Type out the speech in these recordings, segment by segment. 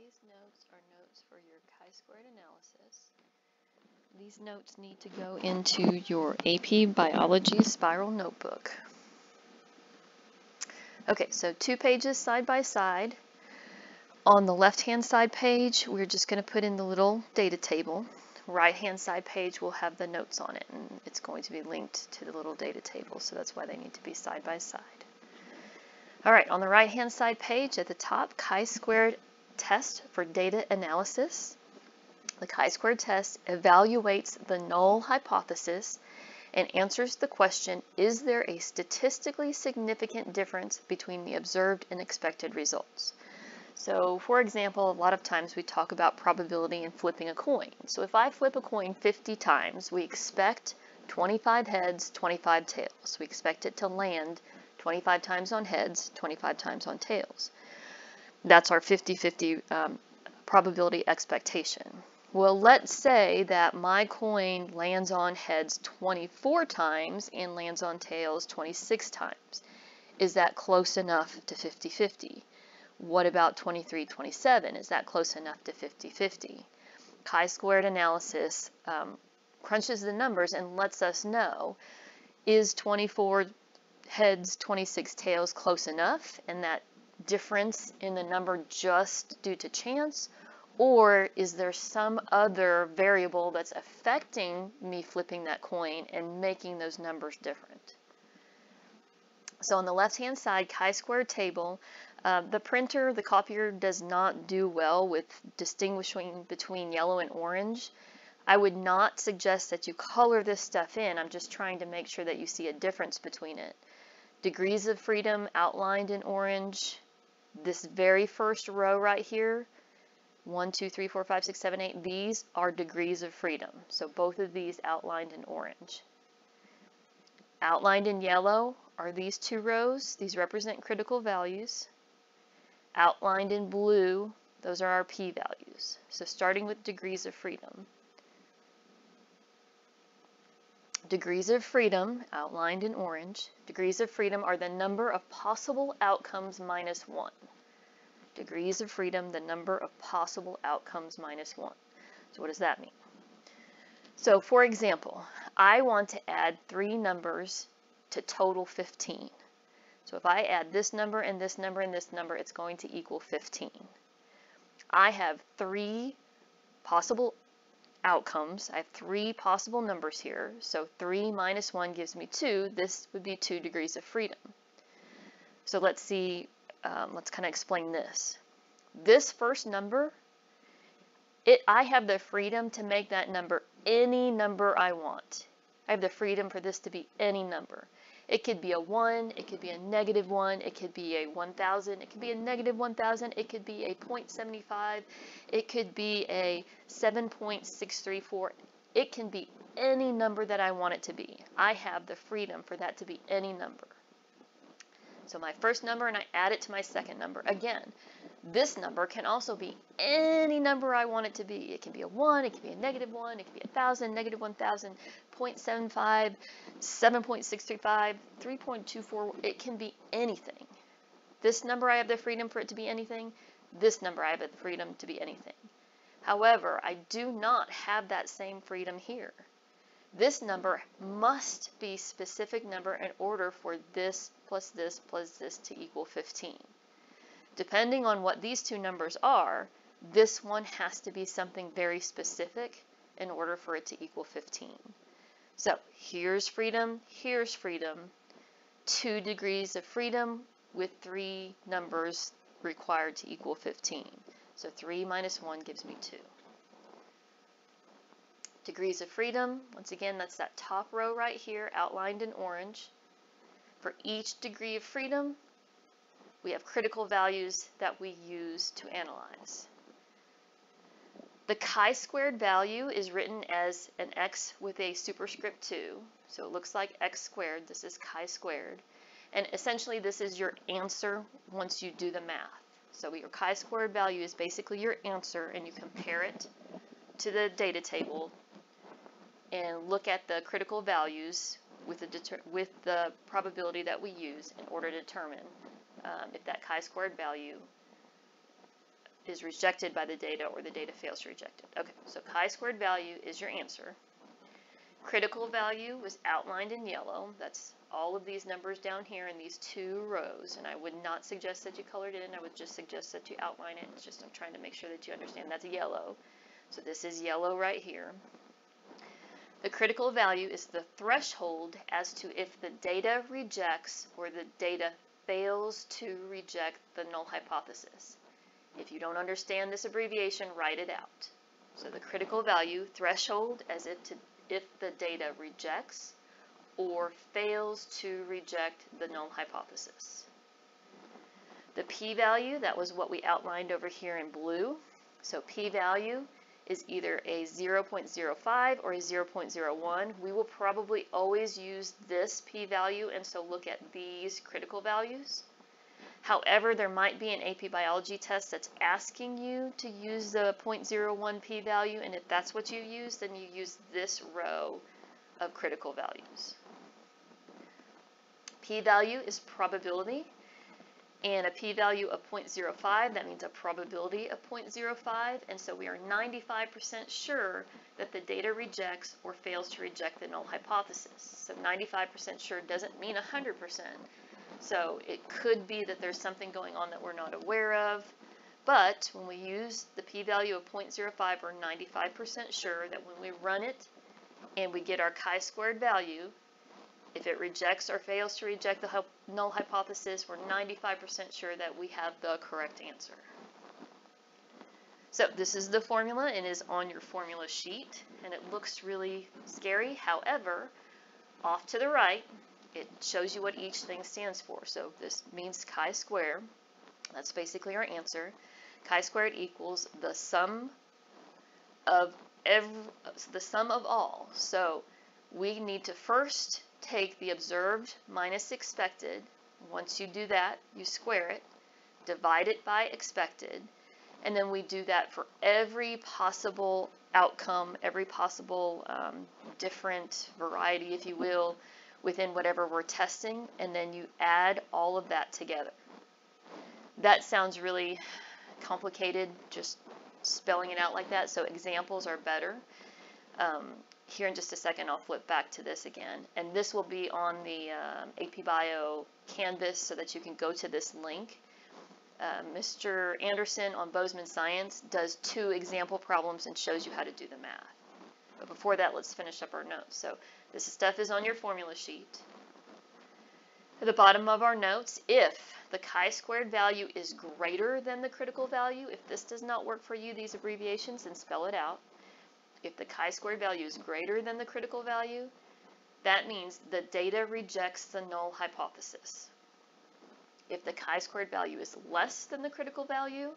These notes are notes for your chi-squared analysis. These notes need to go into your AP Biology Spiral Notebook. Okay, so 2 pages side by side. On the left-hand side page, we're just going to put in the little data table. Right-hand side page will have the notes on it, and it's going to be linked to the little data table, so that's why they need to be side by side. All right, on the right-hand side page at the top, chi-squared test for data analysis. The chi-squared test evaluates the null hypothesis and answers the question, is there a statistically significant difference between the observed and expected results? So, for example, a lot of times we talk about probability in flipping a coin. So if I flip a coin 50 times, we expect 25 heads, 25 tails. We expect it to land 25 times on heads, 25 times on tails. That's our 50-50 probability expectation. Well, let's say that my coin lands on heads 24 times and lands on tails 26 times. Is that close enough to 50-50? What about 23-27? Is that close enough to 50-50? Chi-squared analysis crunches the numbers and lets us know, is 24 heads, 26 tails close enough, and that difference in the number just due to chance, or is there some other variable that's affecting me flipping that coin and making those numbers different? So on the left-hand side, chi-squared table, the printer, the copier, does not do well with distinguishing between yellow and orange. I would not suggest that you color this stuff in. I'm just trying to make sure that you see a difference between it. Degrees of freedom outlined in orange. This very first row right here, 1, 2, 3, 4, 5, 6, 7, 8, these are degrees of freedom. So both of these outlined in orange. Outlined in yellow are these 2 rows. These represent critical values. Outlined in blue, those are our p-values. So starting with degrees of freedom. Degrees of freedom, outlined in orange. Degrees of freedom are the number of possible outcomes minus 1. Degrees of freedom, the number of possible outcomes minus 1. So what does that mean? So for example, I want to add 3 numbers to total 15. So if I add this number and this number and this number, it's going to equal 15. I have 3 possible outcomes. I have 3 possible numbers here. So 3 minus 1 gives me 2. This would be 2 degrees of freedom. So let's see, let's kind of explain this. This first number, I have the freedom to make that number any number I want. I have the freedom for this to be any number. It could be a 1, it could be a -1, it could be a 1,000, it could be a -1,000, it could be a 0.75, it could be a 7.634. It can be any number that I want it to be. I have the freedom for that to be any number. So my first number, and I add it to my second number. Again, this number can also be any number I want it to be. It can be a 1, it can be a -1, it can be 1,000, -1,000, 0.75, 7.635, 3.24. It can be anything. This number, I have the freedom for it to be anything. This number, I have the freedom to be anything. However, I do not have that same freedom here. This number must be a specific number in order for this plus this plus this to equal 15. Depending on what these 2 numbers are, this one has to be something very specific in order for it to equal 15. So here's freedom, 2 degrees of freedom with 3 numbers required to equal 15. So 3 minus 1 gives me 2. Degrees of freedom, once again, that's that top row right here, outlined in orange. For each degree of freedom, we have critical values that we use to analyze. The chi-squared value is written as an x with a superscript 2, so it looks like x squared. This is chi-squared. And essentially, this is your answer once you do the math. So your chi-squared value is basically your answer, and you compare it to the data table and look at the critical values with the probability that we use in order to determine if that chi-squared value is rejected by the data or the data fails to reject it. Okay, so chi-squared value is your answer. Critical value was outlined in yellow. That's all of these numbers down here in these two rows, and I would not suggest that you colored it in. I would just suggest that you outline it. It's just I'm trying to make sure that you understand that's yellow. So this is yellow right here. The critical value is the threshold as to if the data rejects or the data fails to reject the null hypothesis. If you don't understand this abbreviation, write it out. So the critical value threshold as if the data rejects or fails to reject the null hypothesis. The p-value, that was what we outlined over here in blue. So p-value is either a 0.05 or a 0.01. We will probably always use this p-value, and so look at these critical values. However, there might be an AP Biology test that's asking you to use the 0.01 p-value, and if that's what you use, then you use this row of critical values. P-value is probability, and a p-value of 0.05, that means a probability of 0.05, and so we are 95% sure that the data rejects or fails to reject the null hypothesis. So 95% sure doesn't mean 100%. So it could be that there's something going on that we're not aware of, but when we use the p-value of 0.05, we're 95% sure that when we run it and we get our chi-squared value, if it rejects or fails to reject the null hypothesis, we're 95% sure that we have the correct answer. So this is the formula and is on your formula sheet, and it looks really scary. However, off to the right, it shows you what each thing stands for. So this means chi-square. That's basically our answer. Chi-squared equals the sum of all. So we need to first take the observed minus expected. Once you do that, you square it, divide it by expected, and then we do that for every possible outcome, every possible different variety, if you will, within whatever we're testing, and then you add all of that together. That sounds really complicated, just spelling it out like that, so examples are better. Here in just a second, I'll flip back to this again, and this will be on the AP Bio Canvas so that you can go to this link. Mr. Anderson on Bozeman Science does 2 example problems and shows you how to do the math. But before that, let's finish up our notes. So this stuff is on your formula sheet. At the bottom of our notes, if the chi-squared value is greater than the critical value, if this does not work for you, these abbreviations, then spell it out. If the chi-squared value is greater than the critical value, that means the data rejects the null hypothesis. If the chi-squared value is less than the critical value,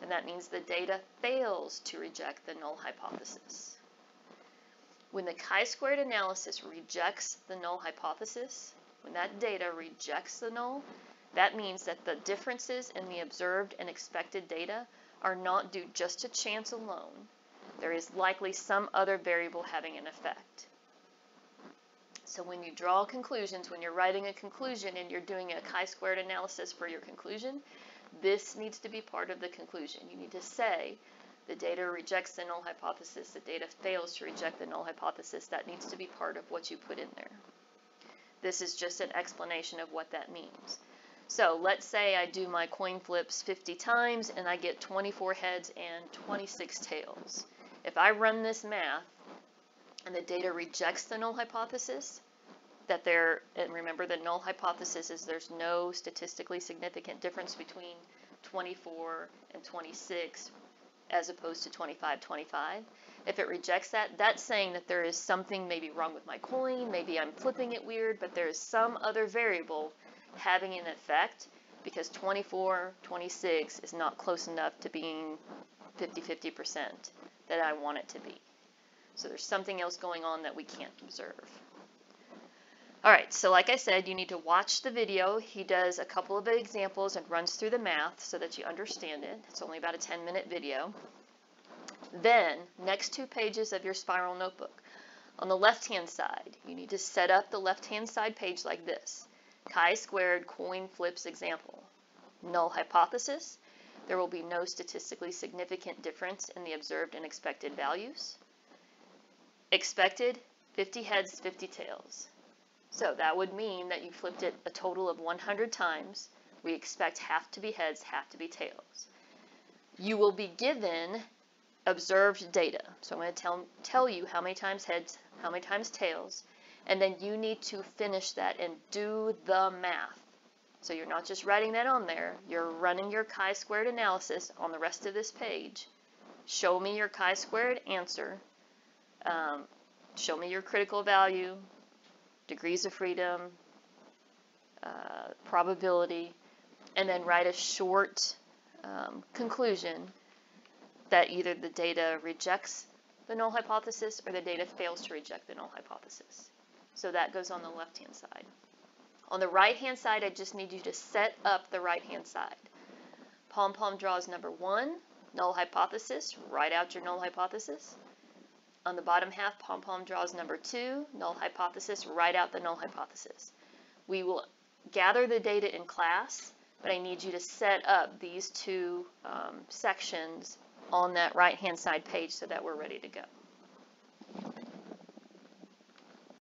then that means the data fails to reject the null hypothesis. When the chi-squared analysis rejects the null hypothesis, when that data rejects the null, that means that the differences in the observed and expected data are not due just to chance alone. There is likely some other variable having an effect. So when you draw conclusions, when you're writing a conclusion and you're doing a chi-squared analysis for your conclusion, this needs to be part of the conclusion. You need to say the data rejects the null hypothesis, the data fails to reject the null hypothesis. That needs to be part of what you put in there. This is just an explanation of what that means. So let's say I do my coin flips 50 times and I get 24 heads and 26 tails. If I run this math and the data rejects the null hypothesis, and remember the null hypothesis is there's no statistically significant difference between 24 and 26 as opposed to 25, 25. If it rejects that, that's saying that there is something maybe wrong with my coin, maybe I'm flipping it weird, but there is some other variable having an effect because 24, 26 is not close enough to being 50-50% that I want it to be. So there's something else going on that we can't observe. Alright, so like I said, you need to watch the video. He does a couple of examples and runs through the math so that you understand it. It's only about a 10-minute video. Then, next 2 pages of your spiral notebook. On the left-hand side, you need to set up the left-hand side page like this. Chi-squared coin flips example. Null hypothesis. there will be no statistically significant difference in the observed and expected values. Expected, 50 heads, 50 tails. So that would mean that you flipped it a total of 100 times. We expect half to be heads, half to be tails. You will be given observed data. So I'm going to tell you how many times heads, how many times tails, and then you need to finish that and do the math. So you're not just writing that on there, you're running your chi-squared analysis on the rest of this page. Show me your chi-squared answer. Show me your critical value, degrees of freedom, probability, and then write a short conclusion that either the data rejects the null hypothesis or the data fails to reject the null hypothesis. So that goes on the left-hand side. On the right-hand side, I just need you to set up the right-hand side. Pom-Pom draws number 1, null hypothesis, write out your null hypothesis. On the bottom half, Pom-Pom draws number 2, null hypothesis, write out the null hypothesis. We will gather the data in class, but I need you to set up these two sections on that right-hand side page so that we're ready to go.